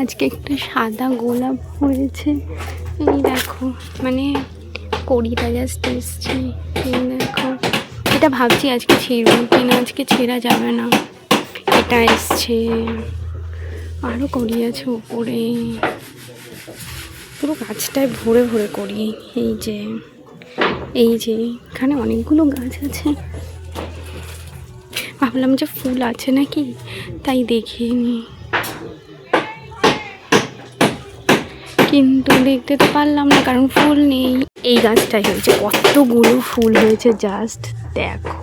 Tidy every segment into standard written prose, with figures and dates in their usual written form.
আজকে একটা সাদা গোলাপ হয়েছে। এই দেখো, মানে কড়িটা জাস্ট এসছে। এই দেখো, এটা ভাবছি আজকে ছিঁড়ব কিনা, আজকে ছেঁড়া যাবে না। এটা এসছে, আরও কড়ি আছে উপরে, পুরো গাছটায় ভরে ভরে করি। এই যে এখানে অনেকগুলো গাছ আছে। ভাবলাম যে ফুল আছে নাকি, তাই দেখিয়ে নি, কিন্তু দেখতে তো পারলাম না কারণ ফুল নেই। এই গাছটাই হয়েছে, কতগুলো ফুল হয়েছে জাস্ট দেখো।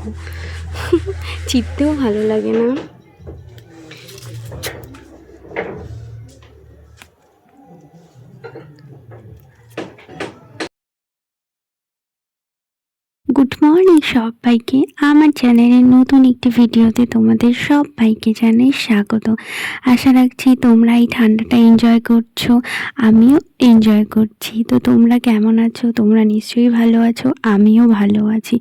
চিনতেও ভালো লাগে না। গুড মর্নিং সবাইকে, আমার চ্যানেলের নতুন একটি ভিডিওতে তোমাদের সবাইকে জানাই স্বাগত। আশা রাখছি তোমরা এই ঠান্ডাটা এনজয় করছো, আমিও এনজয় করছি। তো তোমরা কেমন আছো? তোমরা নিশ্চয়ই ভালো আছো, আমিও ভালো আছি।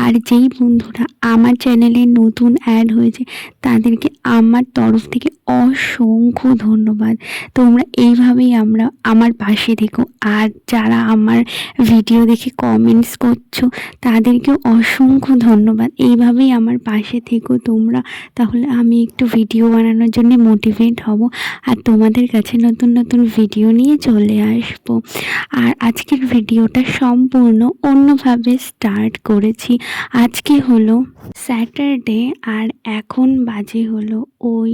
আর যেই বন্ধুরা আমার চ্যানেলে নতুন অ্যাড হয়েছে তাদেরকে আমার তরফ থেকে অসংখ্য ধন্যবাদ। তোমরা এইভাবেই আমার পাশে থেকো। আর যারা আমার ভিডিও দেখে কমেন্টস করছো তাদেরকেও অসংখ্য ধন্যবাদ। এইভাবেই আমার পাশে থেকো তোমরা, তাহলে আমি একটু ভিডিও বানানোর জন্য মোটিভেট হব আর তোমাদের কাছে নতুন নতুন ভিডিও নিয়ে চলে আসবো। আর আজকের ভিডিওটা সম্পূর্ণ অন্যভাবে স্টার্ট করেছি। আজকে হলো স্যাটারডে আর এখন বাজে হলো ওই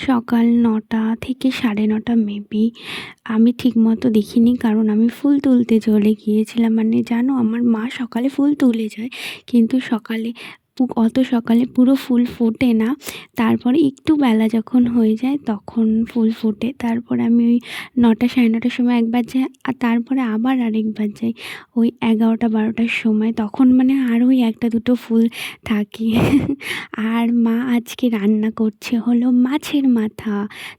সকাল 9টা থেকে 9:30 মেবি। আমি ঠিকমতো দেখিনি কারণ আমি ফুল তুলতে চলে গিয়েছিলাম। মানে জানো, আমার মা সকালে ফুল তুলে যায়, কিন্তু অত সকালে পুরো ফুল ফোটে না। তারপরে একটু বেলা যখন হয়ে যায় তখন ফুল ফোটে। তারপরে আমি ওই 9টা 9:30টার সময় একবার যাই, আর তারপরে আবার আরেকবার যাই ওই 11টা 12টার সময়। তখন মানে আরও ওই 1-2টো ফুল থাকে। আর মা আজকে রান্না করছে হলো মাছের মাথা।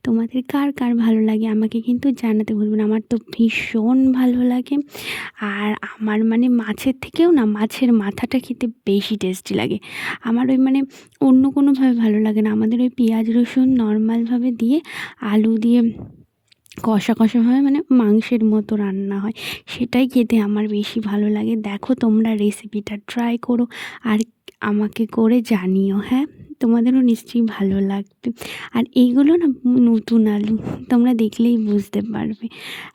তোমাদের কার কার ভালো লাগে আমাকে কিন্তু জানাতে ভুলবেন। আমার তো ভীষণ ভালো লাগে। আর আমার মানে মাছের থেকেও না মাছের মাথাটা খেতে বেশি টেস্টি লাগে। আমার ওই মানে অন্য কোনোভাবে ভালো লাগে না। আমাদের ওই পেঁয়াজ রসুন নর্মালভাবে দিয়ে আলু দিয়ে কষা কষাভাবে মানে মাংসের মতো রান্না হয়, সেটাই খেতে আমার বেশি ভালো লাগে। দেখো তোমরা রেসিপিটা ট্রাই করো আর আমাকে করে জানিও। হ্যাঁ, তোমাদেরও নিশ্চয়ই ভালো লাগবে। আর এইগুলো না নতুন আলু, তোমরা দেখলেই বুঝতে পারবে।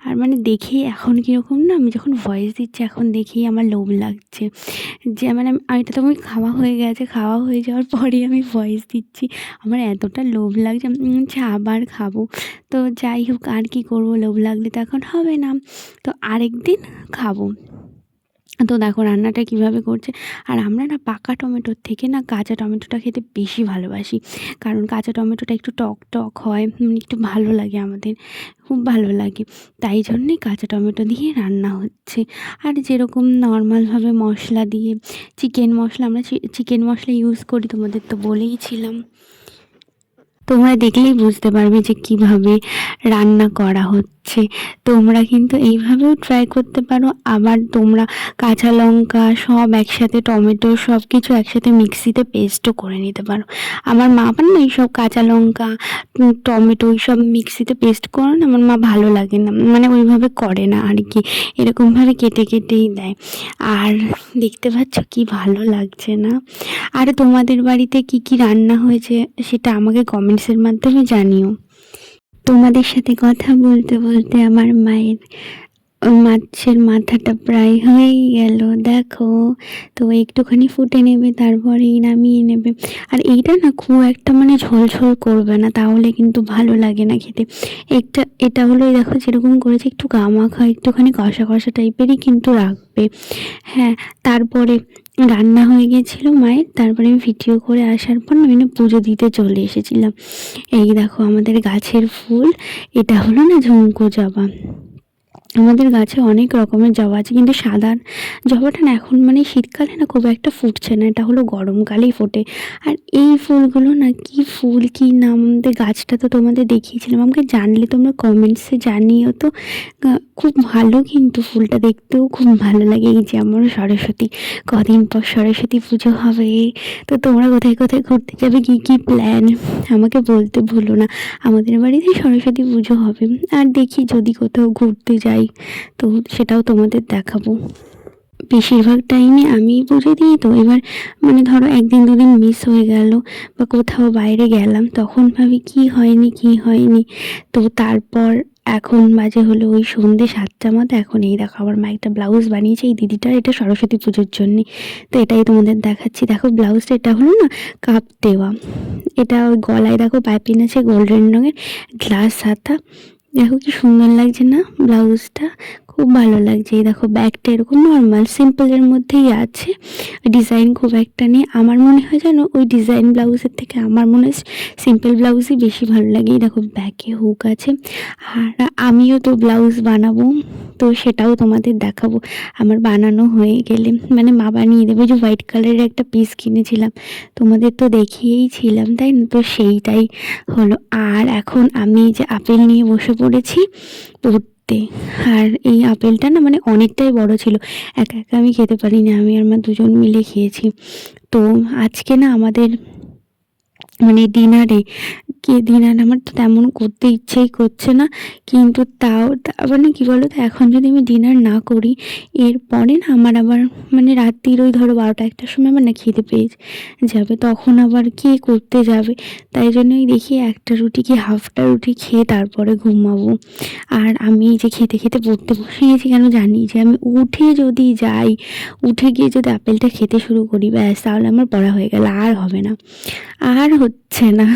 আর মানে দেখেই এখন কীরকম না, আমি যখন ভয়েস দিচ্ছি এখন দেখেই আমার লোভ লাগছে যে মানে এটা তো আমি খাওয়া হয়ে গেছে, খাওয়া হয়ে যাওয়ার পরেই আমি ভয়েস দিচ্ছি। আমার এতটা লোভ লাগছে, আবার খাবো। তো যাই হোক, আর কি করবো, লোভ লাগলে তো এখন হবে না, তো আরেক দিন খাবো। তো দেখো রান্নাটা কিভাবে করছে। আর আমরা না পাকা টমেটোর থেকে না কাঁচা টমেটোটা খেতে বেশি ভালোবাসি, কারণ কাঁচা টমেটোটা একটু টক টক হয়, একটু ভালো লাগে, আমাদের খুব ভালো লাগে। তাই জন্যে কাঁচা টমেটো দিয়ে রান্না হচ্ছে। আর যেরকম নর্মালভাবে মশলা দিয়ে চিকেন মশলা, আমরা চিকেন মশলা ইউজ করি, তোমাদের তো বলেইছিলাম। তোমরা দেখলেই বুঝতে পারবে যে কিভাবে রান্না করা হচ্ছে। তোমরা কিন্তু এইভাবেও ট্রাই করতে পারো। আবার তোমরা কাঁচা লঙ্কা সব একসাথে, টমেটো সব কিছু একসাথে মিক্সিতে পেস্টও করে নিতে পারো। আমার মা আবার না এইসব কাঁচা লঙ্কা টমেটো এইসব মিক্সিতে পেস্ট করে না, আমার মা ভালো লাগে না, মানে ওইভাবে করে না আর কি, এরকমভাবে কেটে কেটেই দেয়। আর দেখতে পাচ্ছ কি ভালো লাগছে না? আর তোমাদের বাড়িতে কি কি রান্না হয়েছে সেটা আমাকে কমেন্টসের মাধ্যমে জানিও। তোমাদের সাথে কথা বলতে বলতে আমার মায়ের মাছের মাথাটা প্রায় হয়েই গেল, দেখো। তো একটুখানি ফুটে নেবে, তারপরেই নামিয়ে নেবে। আর এইটা না খুব একটা মানে ঝোল করবে না, তাহলে কিন্তু ভালো লাগে না খেতে। এটা হলো দেখো যেরকম করেছে, একটু গামাখা একটুখানি কষা কষা টাইপেরই কিন্তু রাখবে। হ্যাঁ, তারপরে রান্না হয়ে গেছিলো মায়ের। তারপরে আমি ভিডিও করে আসার পর আমি পুজো দিতে চলে এসেছিলাম। এই দেখো আমাদের গাছের ফুল, এটা হলো না ঝুমকো জবা। আমাদের গাছে অনেক রকমের জবা আছে, কিন্তু সাদা জবাটা না এখন মানে শীতকালে না খুব একটা ফুটছে না, এটা হলো গরমকালেই ফোটে। আর এই ফুলগুলো না কি ফুল, কি নাম, আমাদের গাছটা তো তোমাদের দেখিয়েছিলাম, আমাকে জানলে তোমরা কমেন্টসে জানিও তো। খুব ভালো, কিন্তু ফুলটা দেখতেও খুব ভালো লাগে। এই যে আমার সরস্বতী, কদিন পর সরস্বতী পুজো হবে, তো তোমরা কোথায় কোথায় ঘুরতে যাবে, কী কী প্ল্যান আমাকে বলতে ভুলো না। আমাদের বাড়িতে সরস্বতী পুজো হবে, আর দেখি যদি কোথাও ঘুরতে যাই তো সেটাও তোমাদের দেখাবো। বেশিরভাগ টাইমে আমি পুজো দিই, তো এবার মানে ধরো একদিন দুদিন মিস হয়ে গেল বা কোথাও বাইরে গেলাম, তখন ভাবি কি হয়নি কি হয়নি। তো তারপর এখন বাজে হলো ওই সন্ধ্যে 7টা মতো। এখন এই দেখো আমার মা একটা ব্লাউজ বানিয়েছে এই দিদিটার, এটা সরস্বতী পুজোর জন্যে। তো এটাই তোমাদের দেখাচ্ছি। দেখো ব্লাউজটা এটা হলো না কাপ দেওয়া, এটা ওই গলায় দেখো পাইপিং আছে গোল্ডেন রঙের, গ্লাস হাতা। দেখো কি সুন্দর লাগছে না ব্লাউজটা, খুব ভালো লাগছে। এই দেখো ব্যাগটা এরকম নর্মাল সিম্পলের মধ্যেই আছে, ডিজাইন খুব একটা নেই। আমার মনে হয় যেন ওই ডিজাইন ব্লাউজের থেকে আমার মনে হয় সিম্পল ব্লাউজই বেশি ভালো লাগে। এই দেখো ব্যাগে হুক আছে। আর আমিও তো ব্লাউজ বানাবো, তো সেটাও তোমাদের দেখাবো আমার বানানো হয়ে গেলে। মানে মা বানিয়ে দেবে। যে হোয়াইট কালারের একটা পিস কিনেছিলাম, তোমাদের তো দেখিয়েইছিলাম তাই না, তো সেইটাই হলো। আর এখন আমি যে আপেল নিয়ে বসে পড়েছি পড়তে। আর এই আপেলটা না মানে অনেকটাই বড় ছিল, একা একা আমি খেতে পারিনি, আমি আর মা দুজন মিলে খেয়েছি। তো আজকে না আমাদের মানে ডিনার আমার তো তেমন করতে ইচ্ছেই করছে না, কিন্তু তাও মানে কী বলো তো, এখন যদি আমি ডিনার না করি এরপরে না আমার আবার মানে রাত্রির ওই ধরো 12টা-1টার সময় আমার না খিদে পেয়ে যাবে, তখন আবার কে করতে যাবে। তাই জন্যই দেখি একটা রুটি কি হাফটা রুটি খেয়ে তারপরে ঘুমাবো। আর আমি যে খেতে খেতে পড়তে বসে গেছি, কেন জানি যে আমি উঠে যদি যাই, উঠে গিয়ে যদি আপেলটা খেতে শুরু করি, ব্যাস তাহলে আমার পড়া হয়ে গেল, আর হবে না, আর হচ্ছে না।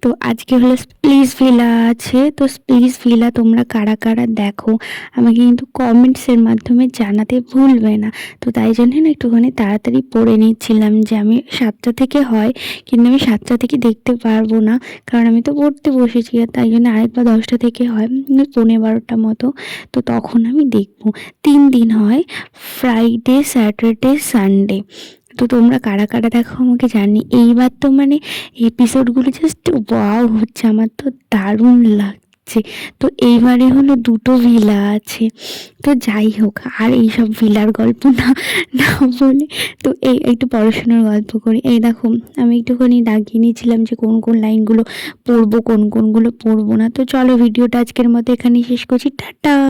তো আজকে হলো স্প্লিস ভিলা আছে, তো স্প্লিস ভিলা তোমরা কারা কারা দেখো আমাকে কিন্তু কমেন্টসের মাধ্যমে জানাতে ভুলবে না। তো তাই জন্য না একটুখানি তাড়াতাড়ি পড়ে নিচ্ছিলাম, যে আমি 7টা থেকে হয়, কিন্তু আমি 7টা থেকে দেখতে পারবো না, কারণ আমি তো পড়তে বসেছি। আর তাই জন্য আরেকবার 10টা থেকে হয়, 11:15 মতো, তো তখন আমি দেখবো। 3 দিন হয়, ফ্রাইডে, স্যাটারডে, সানডে। তো তোমরা কারা কারা দেখো আমাকে জানি। এইবার তো মানে এপিসোডগুলো জাস্ট ওয়াও হচ্ছে, আমার তো দারুণ লাগছে। তো এইবারে হলো 2টো ভিলা আছে। তো যাই হোক, আর এইসব ভিলার গল্প না না বলে, তো এই একটু পড়াশোনার গল্প করি। এই দেখো আমি একটুখানি দাগিয়ে নিয়েছিলাম যে কোন কোন লাইনগুলো পড়বো, কোন কোনগুলো পড়বো না। তো চলো ভিডিওটা আজকের মতো এখানেই শেষ করছি, টাটা।